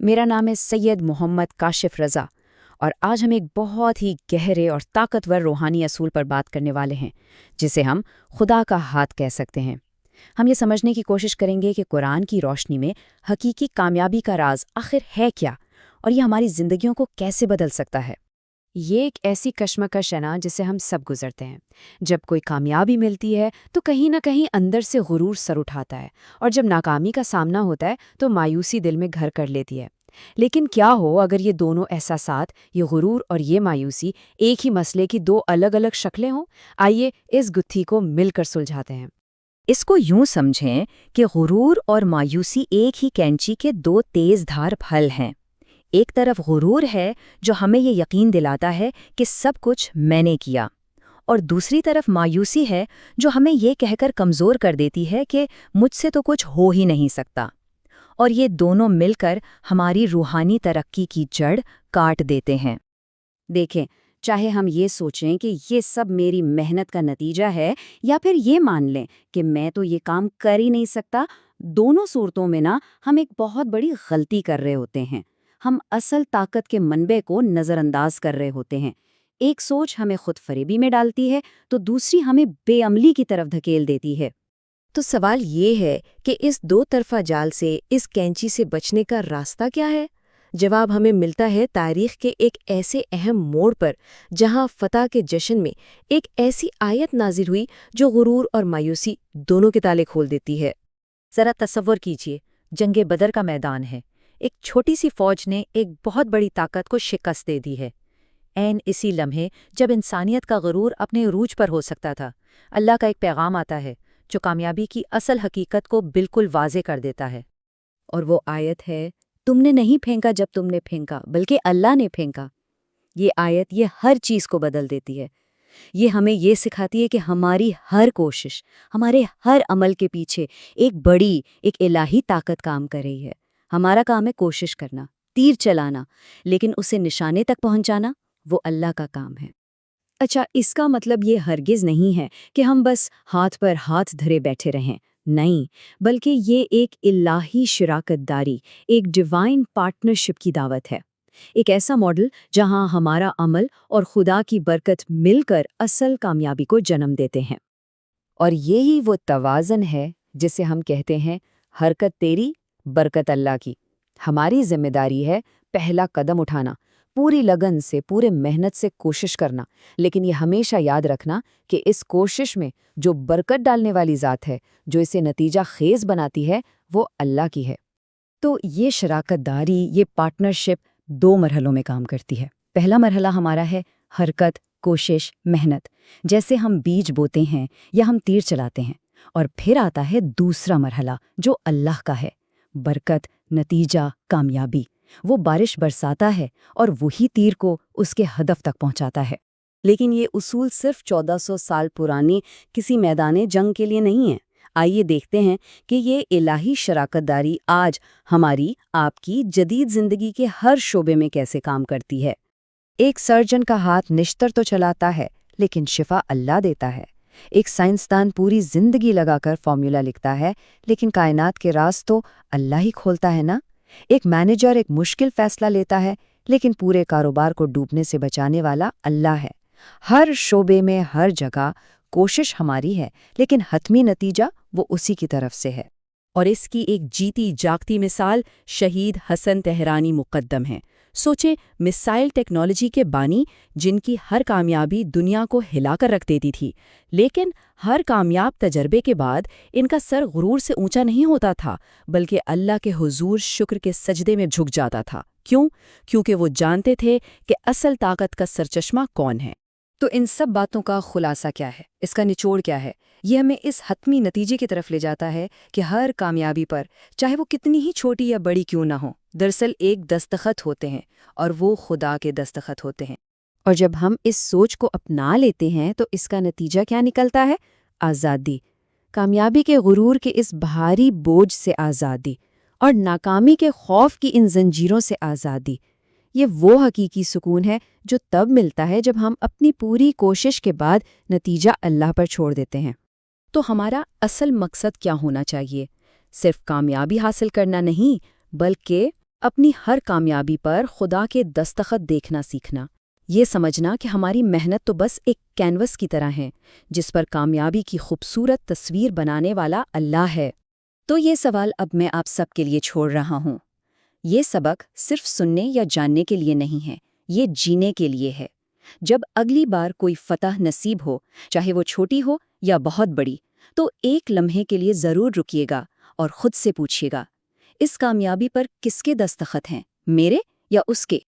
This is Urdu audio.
میرا نام ہے سید محمد کاشف رضا اور آج ہم ایک بہت ہی گہرے اور طاقتور روحانی اصول پر بات کرنے والے ہیں جسے ہم خدا کا ہاتھ کہہ سکتے ہیں۔ ہم یہ سمجھنے کی کوشش کریں گے کہ قرآن کی روشنی میں حقیقی کامیابی کا راز آخر ہے کیا اور یہ ہماری زندگیوں کو کیسے بدل سکتا ہے۔ یہ ایک ایسی کشمکش ہے نا جسے ہم سب گزرتے ہیں۔ جب کوئی کامیابی ملتی ہے تو کہیں نہ کہیں اندر سے غرور سر اٹھاتا ہے، اور جب ناکامی کا سامنا ہوتا ہے تو مایوسی دل میں گھر کر لیتی ہے۔ لیکن کیا ہو اگر یہ دونوں احساسات، یہ غرور اور یہ مایوسی، ایک ہی مسئلے کی دو الگ الگ شکلیں ہوں؟ آئیے اس گتھی کو مل کر سلجھاتے ہیں۔ اس کو یوں سمجھیں کہ غرور اور مایوسی ایک ہی کینچی کے دو تیز دھار پھل ہیں۔ ایک طرف غرور ہے جو ہمیں یہ یقین دلاتا ہے کہ سب کچھ میں نے کیا، اور دوسری طرف مایوسی ہے جو ہمیں یہ کہہ کر کمزور کر دیتی ہے کہ مجھ سے تو کچھ ہو ہی نہیں سکتا، اور یہ دونوں مل کر ہماری روحانی ترقی کی جڑ کاٹ دیتے ہیں۔ دیکھیں، چاہے ہم یہ سوچیں کہ یہ سب میری محنت کا نتیجہ ہے، یا پھر یہ مان لیں کہ میں تو یہ کام کر ہی نہیں سکتا، دونوں صورتوں میں نا ہم ایک بہت بڑی غلطی کر رہے ہوتے ہیں۔ ہم اصل طاقت کے منبع کو نظر انداز کر رہے ہوتے ہیں۔ ایک سوچ ہمیں خود فریبی میں ڈالتی ہے تو دوسری ہمیں بے عملی کی طرف دھکیل دیتی ہے۔ تو سوال یہ ہے کہ اس دو طرفہ جال سے، اس کینچی سے بچنے کا راستہ کیا ہے؟ جواب ہمیں ملتا ہے تاریخ کے ایک ایسے اہم موڑ پر، جہاں فتح کے جشن میں ایک ایسی آیت نازل ہوئی جو غرور اور مایوسی دونوں کے تالے کھول دیتی ہے۔ ذرا تصور کیجئے، جنگ بدر کا میدان ہے۔ ایک چھوٹی سی فوج نے ایک بہت بڑی طاقت کو شکست دے دی ہے۔ عین اسی لمحے جب انسانیت کا غرور اپنے عروج پر ہو سکتا تھا، اللہ کا ایک پیغام آتا ہے جو کامیابی کی اصل حقیقت کو بالکل واضح کر دیتا ہے۔ اور وہ آیت ہے، تم نے نہیں پھینکا جب تم نے پھینکا، بلکہ اللہ نے پھینکا۔ یہ آیت یہ ہر چیز کو بدل دیتی ہے۔ یہ ہمیں یہ سکھاتی ہے کہ ہماری ہر کوشش، ہمارے ہر عمل کے پیچھے ایک بڑی، ایک الہی طاقت کام کر رہی ہے۔ ہمارا کام ہے کوشش کرنا، تیر چلانا، لیکن اسے نشانے تک پہنچانا وہ اللہ کا کام ہے۔ اچھا، اس کا مطلب یہ ہرگز نہیں ہے کہ ہم بس ہاتھ پر ہاتھ دھرے بیٹھے رہیں، نہیں، بلکہ یہ ایک الہی شراکت داری، ایک ڈیوائن پارٹنرشپ کی دعوت ہے۔ ایک ایسا ماڈل جہاں ہمارا عمل اور خدا کی برکت مل کر اصل کامیابی کو جنم دیتے ہیں۔ اور یہی وہ توازن ہے جسے ہم کہتے ہیں حرکت تیری، برکت اللہ کی۔ ہماری ذمہ داری ہے پہلا قدم اٹھانا، پوری لگن سے، پورے محنت سے کوشش کرنا، لیکن یہ ہمیشہ یاد رکھنا کہ اس کوشش میں جو برکت ڈالنے والی ذات ہے، جو اسے نتیجہ خیز بناتی ہے، وہ اللہ کی ہے۔ تو یہ شراکت داری، یہ پارٹنرشپ دو مرحلوں میں کام کرتی ہے۔ پہلا مرحلہ ہمارا ہے حرکت، کوشش، محنت، جیسے ہم بیج بوتے ہیں یا ہم تیر چلاتے ہیں، اور پھر آتا ہے دوسرا مرحلہ جو اللہ کا ہے، برکت، نتیجہ، کامیابی۔ وہ بارش برساتا ہے اور وہی تیر کو اس کے ہدف تک پہنچاتا ہے۔ لیکن یہ اصول صرف 1400 سال پرانی کسی میدان جنگ کے لیے نہیں ہے۔ آئیے دیکھتے ہیں کہ یہ الہی شراکت داری آج ہماری، آپ کی جدید زندگی کے ہر شعبے میں کیسے کام کرتی ہے۔ ایک سرجن کا ہاتھ نشتر تو چلاتا ہے، لیکن شفا اللہ دیتا ہے۔ ایک سائنسدان پوری زندگی لگا کر فارمولا لکھتا ہے، لیکن کائنات کے راز تو اللہ ہی کھولتا ہے نا۔ ایک مینیجر ایک مشکل فیصلہ لیتا ہے، لیکن پورے کاروبار کو ڈوبنے سے بچانے والا اللہ ہے۔ ہر شعبے میں، ہر جگہ کوشش ہماری ہے، لیکن حتمی نتیجہ وہ اسی کی طرف سے ہے۔ اور اس کی ایک جیتی جاگتی مثال شہید حسن تہرانی مقدم ہیں۔ سوچیں، میسائل ٹیکنالوجی کے بانی، جن کی ہر کامیابی دنیا کو ہلا کر رکھ دیتی تھی، لیکن ہر کامیاب تجربے کے بعد ان کا سر غرور سے اونچا نہیں ہوتا تھا، بلکہ اللہ کے حضور شکر کے سجدے میں جھک جاتا تھا۔ کیوں؟ کیونکہ وہ جانتے تھے کہ اصل طاقت کا سرچشمہ کون ہے۔ تو ان سب باتوں کا خلاصہ کیا ہے؟ اس کا نچوڑ کیا ہے؟ یہ ہمیں اس حتمی نتیجے کی طرف لے جاتا ہے کہ ہر کامیابی پر، چاہے وہ کتنی ہی چھوٹی یا بڑی کیوں نہ ہو، دراصل ایک دستخط ہوتے ہیں، اور وہ خدا کے دستخط ہوتے ہیں۔ اور جب ہم اس سوچ کو اپنا لیتے ہیں تو اس کا نتیجہ کیا نکلتا ہے؟ آزادی، کامیابی کے غرور کے اس بھاری بوجھ سے آزادی، اور ناکامی کے خوف کی ان زنجیروں سے آزادی۔ یہ وہ حقیقی سکون ہے جو تب ملتا ہے جب ہم اپنی پوری کوشش کے بعد نتیجہ اللہ پر چھوڑ دیتے ہیں۔ تو ہمارا اصل مقصد کیا ہونا چاہیے؟ صرف کامیابی حاصل کرنا نہیں، بلکہ اپنی ہر کامیابی پر خدا کے دستخط دیکھنا سیکھنا، یہ سمجھنا کہ ہماری محنت تو بس ایک کینوس کی طرح ہے جس پر کامیابی کی خوبصورت تصویر بنانے والا اللہ ہے۔ تو یہ سوال اب میں آپ سب کے لیے چھوڑ رہا ہوں۔ یہ سبق صرف سننے یا جاننے کے لیے نہیں ہے، یہ جینے کے لیے ہے۔ جب اگلی بار کوئی فتح نصیب ہو، چاہے وہ چھوٹی ہو یا بہت بڑی، تو ایک لمحے کے لیے ضرور رکیے گا اور خود سے پوچھیے گا، اس کامیابی پر کس کے دستخط ہیں، میرے یا اس کے؟